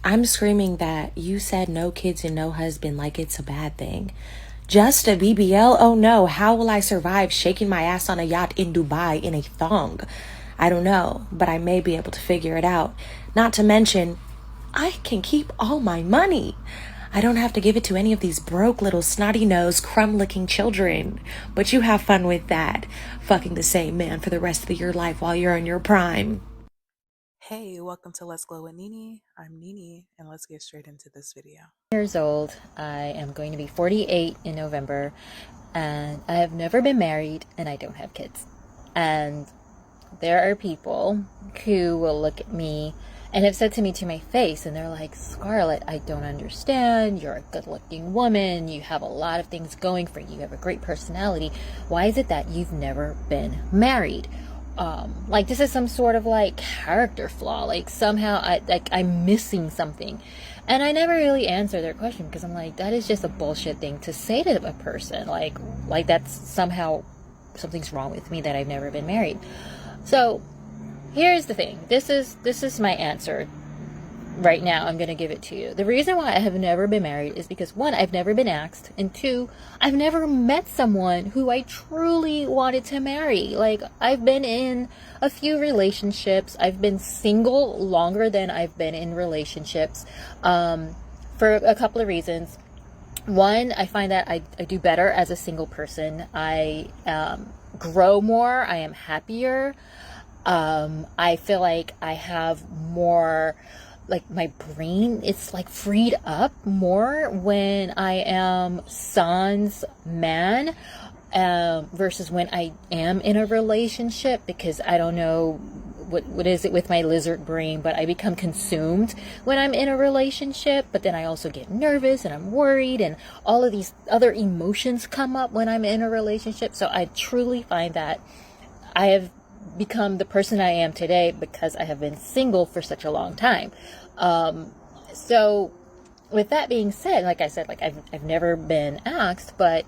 I'm screaming that you said no kids and no husband like it's a bad thing. Just a BBL? Oh no, how will I survive shaking my ass on a yacht in Dubai in a thong? I don't know, but I may be able to figure it out. Not to mention, I can keep all my money. I don't have to give it to any of these broke little snotty-nosed, crumb-licking children. But you have fun with that, fucking the same man for the rest of your life while you're in your prime. Hey, welcome to Let's Glow with Nini. I'm Nini, and let's get straight into this video. Years old. I am going to be 48 in November, and I have never been married, and I don't have kids. And there are people who will look at me and have said to me to my face, and they're like, Scarlett, I don't understand. You're a good-looking woman. You have a lot of things going for you. You have a great personality. Why is it that you've never been married? Like this is some sort of like character flaw, like somehow I'm missing something. And I never really answer their question because I'm like, that is just a bullshit thing to say to a person. Like that's somehow something's wrong with me that I've never been married. So here's the thing. This is my answer. Right now, I'm going to give it to you. The reason why I have never been married is because, one, I've never been asked, and two, I've never met someone who I truly wanted to marry. Like, I've been in a few relationships. I've been single longer than I've been in relationships, for a couple of reasons. One, I find that I do better as a single person. I grow more. I am happier. I feel like I have more... like my brain, it's like freed up more when I am sans man, versus when I am in a relationship, because I don't know what is it with my lizard brain, but I become consumed when I'm in a relationship. But then I also get nervous and I'm worried, and all of these other emotions come up when I'm in a relationship. So I truly find that I have become the person I am today because I have been single for such a long time. So with that being said, like I said, like I've never been asked, but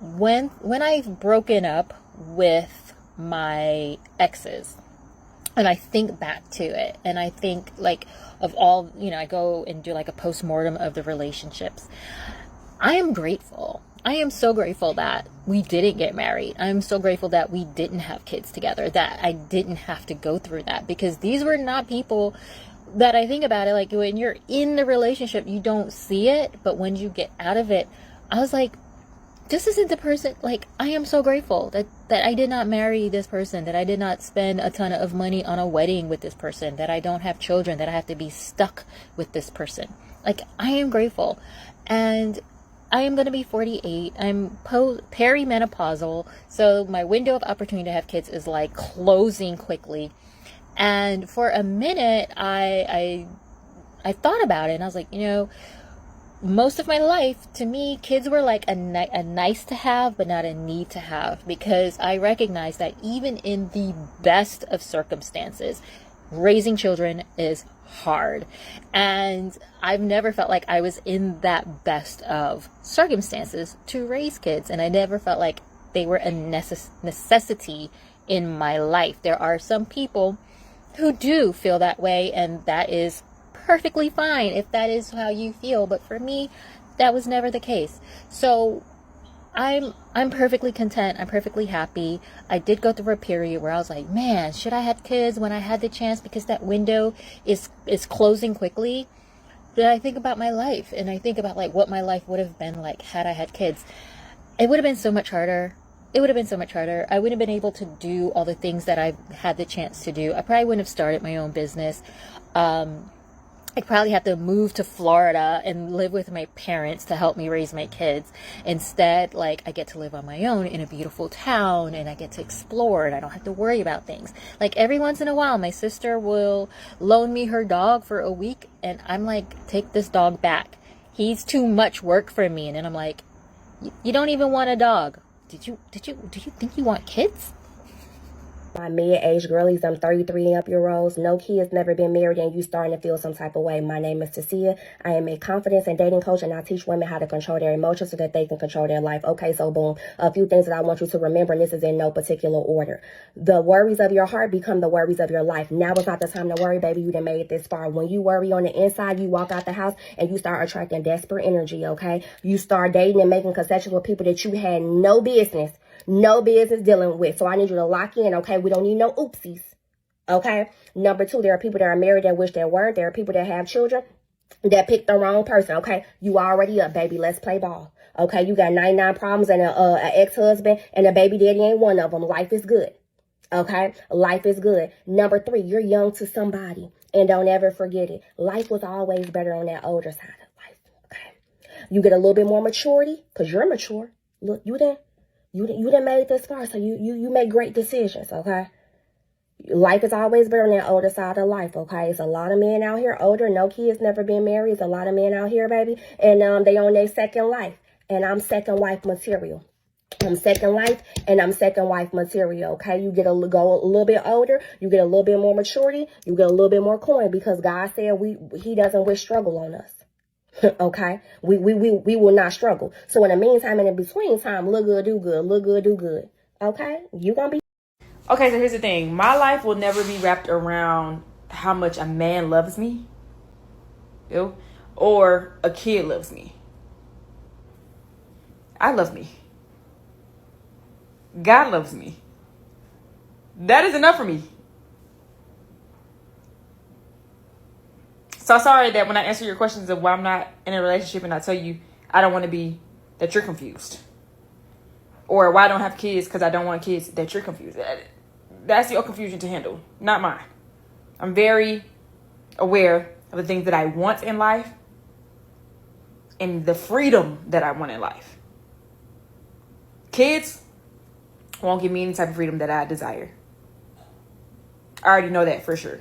when I've broken up with my exes and I think back to it, and I think like of all, I go and do like a postmortem of the relationships, I am grateful. I am so grateful that we didn't get married. I'm so grateful that we didn't have kids together, that I didn't have to go through that, because these were not people that, I think about it, like when you're in the relationship, you don't see it, but when you get out of it, I was like, this isn't the person. Like, I am so grateful that I did not marry this person, that I did not spend a ton of money on a wedding with this person, that I don't have children, that I have to be stuck with this person. Like, I am grateful. And I am going to be 48. I'm perimenopausal, so my window of opportunity to have kids is like closing quickly. And for a minute, I thought about it, and I was like, most of my life, to me, kids were like a nice to have, but not a need to have, because I recognize that even in the best of circumstances, raising children is hard. And I've never felt like I was in that best of circumstances to raise kids, and I never felt like they were a necessity in my life. There are some people who do feel that way, and that is perfectly fine if that is how you feel, but for me, that was never the case. So I'm perfectly content. I'm perfectly happy. I did go through a period where I was like, man, should I have kids when I had the chance, because that window is closing quickly. Then I think about my life, and I think about like what my life would have been like had I had kids. It would have been so much harder. I wouldn't have been able to do all the things that I've had the chance to do. I probably wouldn't have started my own business. I'd probably have to move to Florida and live with my parents to help me raise my kids. Instead, like, I get to live on my own in a beautiful town, and I get to explore, and I don't have to worry about things. Like, every once in a while, my sister will loan me her dog for a week, and I'm like, take this dog back. He's too much work for me. And then I'm like, you don't even want a dog. Do you think you want kids? My mid-age girlies, I'm 33 and up year olds, no kids, never been married, and you starting to feel some type of way. My name is Cecilia. I am a confidence and dating coach, and I teach women how to control their emotions so that they can control their life. Okay, so boom, a few things that I want you to remember, and this is in no particular order. The worries of your heart become the worries of your life. Now is not the time to worry, baby. You done made it this far. When you worry on the inside, you walk out the house and you start attracting desperate energy, okay? You start dating and making concessions with people that you had no business dealing with. So I need you to lock in, okay? We don't need no oopsies, okay? Number two, there are people that are married that wish they weren't. There are people that have children that picked the wrong person, okay? You already up, baby. Let's play ball, okay? You got 99 problems and an ex-husband and a baby daddy ain't one of them. Life is good, okay? Life is good. Number three, you're young to somebody. And don't ever forget it. Life was always better on that older side of life, okay? You get a little bit more maturity because you're mature. Look, you done made this far, so you make great decisions, okay? Life is always better on that older side of life, okay? It's a lot of men out here older, no kids, never been married. It's a lot of men out here, baby, and they on their second life, and I'm second wife material. I'm second life, and I'm second wife material, okay? You go a little bit older, you get a little bit more maturity, you get a little bit more coin, because God said he doesn't wish struggle on us. Okay, we will not struggle. So in the meantime and in between time, look good, do good, look good, do good. Okay, you gonna be okay. So here's the thing: my life will never be wrapped around how much a man loves me, or a kid loves me. I love me. God loves me. That is enough for me. So sorry that when I answer your questions of why I'm not in a relationship and I tell you I don't want to be, that you're confused. Or why I don't have kids because I don't want kids, that you're confused. That's your confusion to handle, not mine. I'm very aware of the things that I want in life and the freedom that I want in life. Kids won't give me any type of freedom that I desire. I already know that for sure.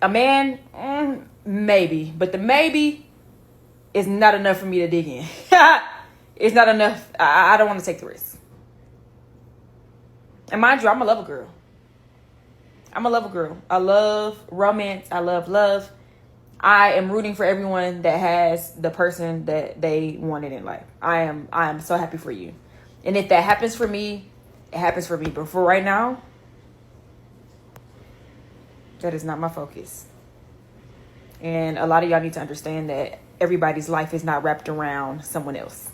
A man, maybe. But the maybe is not enough for me to dig in. It's not enough. I don't want to take the risk. And mind you, I'm a lover girl. I love romance. I love love. I am rooting for everyone that has the person that they wanted in life. I am so happy for you. And if that happens for me, it happens for me. But for right now, that is not my focus. And a lot of y'all need to understand that everybody's life is not wrapped around someone else.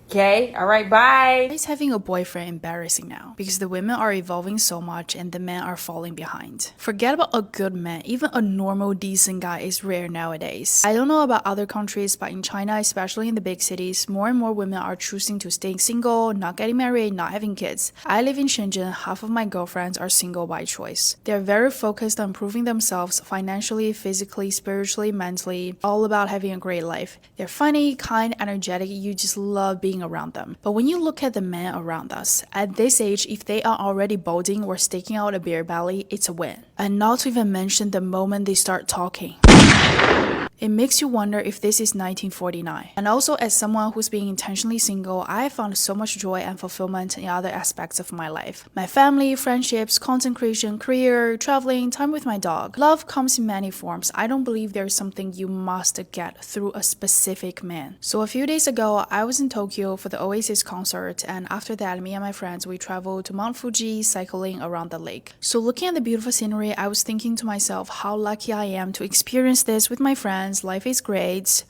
Okay? All right, bye. Why is having a boyfriend embarrassing now? Because the women are evolving so much and the men are falling behind. Forget about a good man, even a normal decent guy is rare nowadays. I don't know about other countries, but in China, especially in the big cities, more and more women are choosing to stay single, not getting married, not having kids. I live in Shenzhen, half of my girlfriends are single by choice. They're very focused on improving themselves financially, physically, spiritually, mentally, all about having a great life. They're funny, kind, energetic, you just love being around them. But when you look at the men around us, at this age, if they are already balding or sticking out a bare belly, it's a win. And not to even mention the moment they start talking. It makes you wonder if this is 1949. And also, as someone who's being intentionally single, I have found so much joy and fulfillment in other aspects of my life. My family, friendships, content creation, career, traveling, time with my dog. Love comes in many forms. I don't believe there's something you must get through a specific man. So a few days ago, I was in Tokyo for the Oasis concert, and after that, me and my friends, we traveled to Mount Fuji, cycling around the lake. So looking at the beautiful scenery, I was thinking to myself how lucky I am to experience this with my friends. Life is great,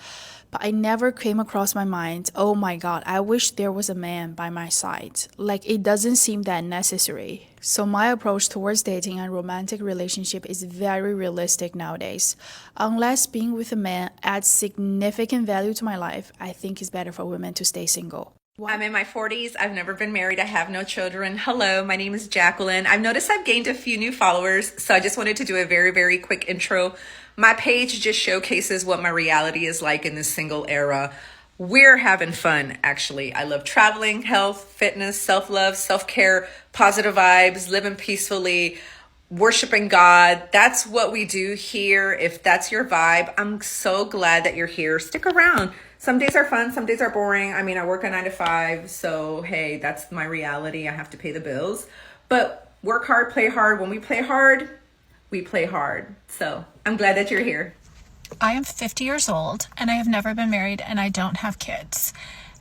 but I never came across my mind, oh my god, I wish there was a man by my side. Like, it doesn't seem that necessary. So my approach towards dating and romantic relationship is very realistic nowadays. Unless being with a man adds significant value to my life, I think it's better for women to stay single. I'm in my 40s. I've never been married. I have no children. Hello, my name is Jacqueline. I've noticed I've gained a few new followers, so I just wanted to do a very, very quick intro. My page just showcases what my reality is like in this single era. We're having fun, actually. I love traveling, health, fitness, self-love, self-care, positive vibes, living peacefully, worshiping God. That's what we do here. If that's your vibe, I'm so glad that you're here. Stick around. Some days are fun, some days are boring. I mean, I work a 9 to 5, so hey, that's my reality. I have to pay the bills. But Work hard, play hard. When we play hard, we play hard. So I'm glad that you're here. I am 50 years old and I have never been married and I don't have kids.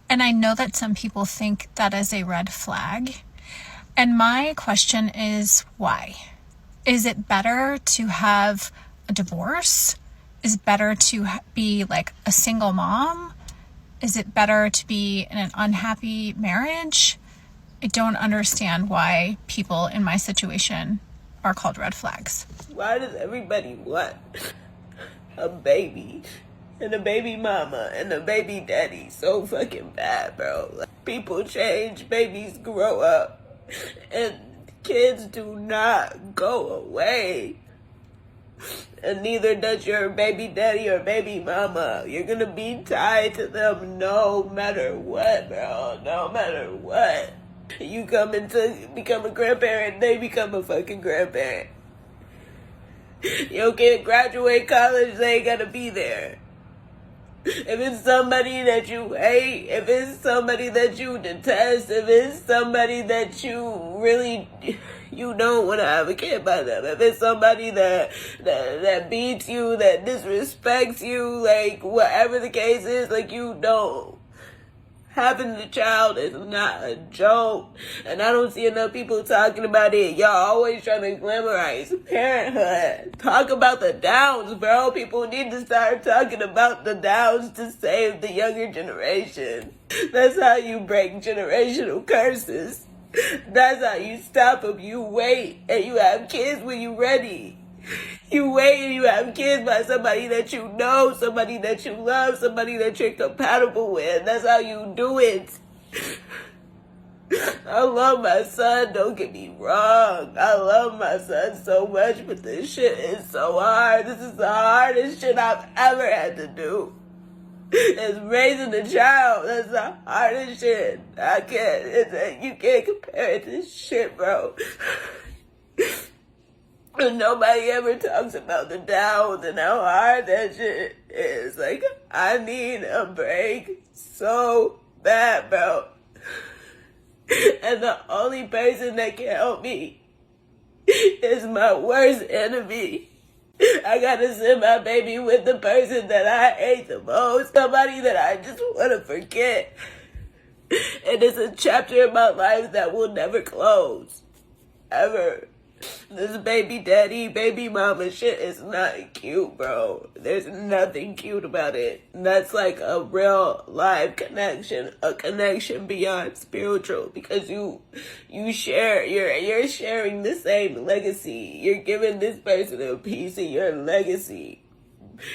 And I know that some people think that is a red flag. And my question is why? Is it better to have a divorce? Is it better to be like a single mom? Is it better to be in an unhappy marriage? I don't understand why people in my situation are called red flags. Why does everybody want a baby and a baby mama and a baby daddy so fucking bad, bro? Like, people change, babies grow up, and kids do not go away. And neither does your baby daddy or baby mama. You're gonna be tied to them no matter what, bro. No matter what. You come to become a grandparent, they become a fucking grandparent. Your kid graduate college, they ain't gotta be there. If it's somebody that you hate, if it's somebody that you detest, if it's somebody that you really, you don't want to have a kid by them, if it's somebody that beats you, that disrespects you, like whatever the case is, like you don't. Having a child is not a joke, and I don't see enough people talking about it. Y'all always trying to glamorize parenthood. Talk about the downs, bro. People need to start talking about the downs to save the younger generation. That's how you break generational curses. That's how you stop them. You wait, and you have kids when you're ready. You wait and you have kids by somebody that you know, somebody that you love, somebody that you're compatible with. That's how you do it. I love my son, don't get me wrong. I love my son so much, but this shit is so hard. This is the hardest shit I've ever had to do. It's raising a child. That's the hardest shit. I can't, you can't compare it to shit, bro. And nobody ever talks about the downs and how hard that shit is. Like, I need a break so bad, bro. And the only person that can help me is my worst enemy. I gotta send my baby with the person that I hate the most. Somebody that I just want to forget. And it's a chapter in my life that will never close. Ever. This baby daddy, baby mama shit is not cute, bro. There's nothing cute about it. That's like a real live connection, a connection beyond spiritual, because you share, you're sharing the same legacy. You're giving this person a piece of your legacy.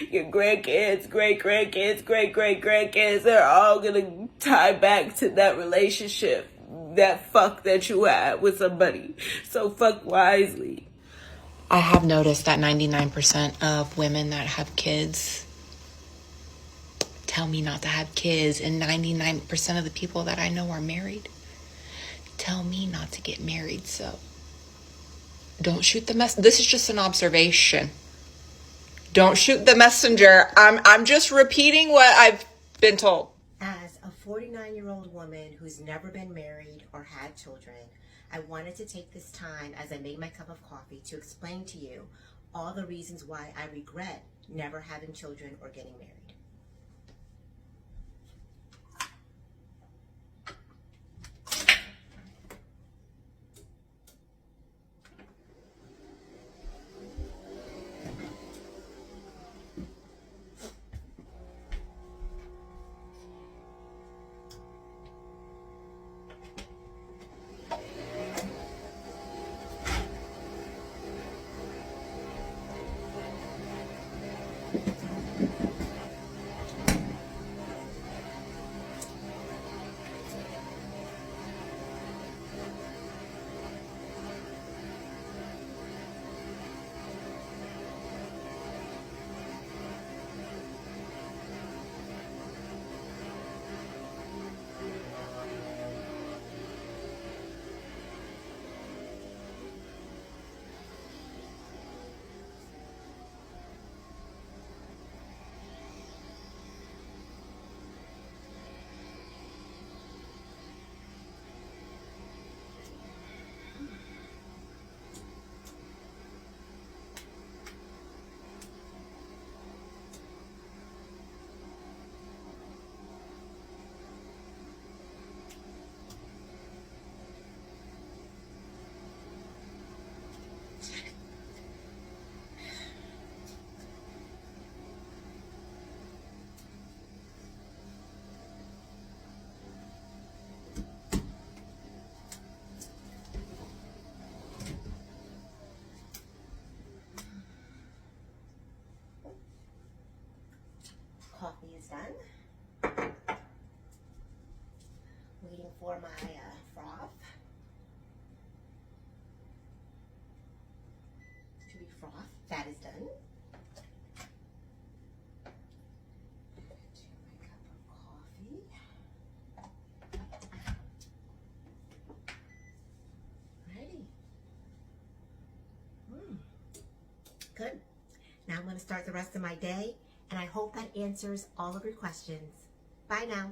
Your grandkids, great-grandkids, great-great-grandkids, they're all gonna tie back to that relationship. That fuck that you had with somebody. So fuck wisely. I have noticed that 99% of women that have kids tell me not to have kids, and 99% of the people that I know are married tell me not to get married. So don't shoot the This is just an observation. Don't shoot the messenger. I'm just repeating what I've been told. As a 49-year-old woman who's never been married or had children, I wanted to take this time as I make my cup of coffee to explain to you all the reasons why I regret never having children or getting married. for my froth. To be froth, that is done. To my cup of coffee. Ready. Good. Now I'm going to start the rest of my day, and I hope that answers all of your questions. Bye now.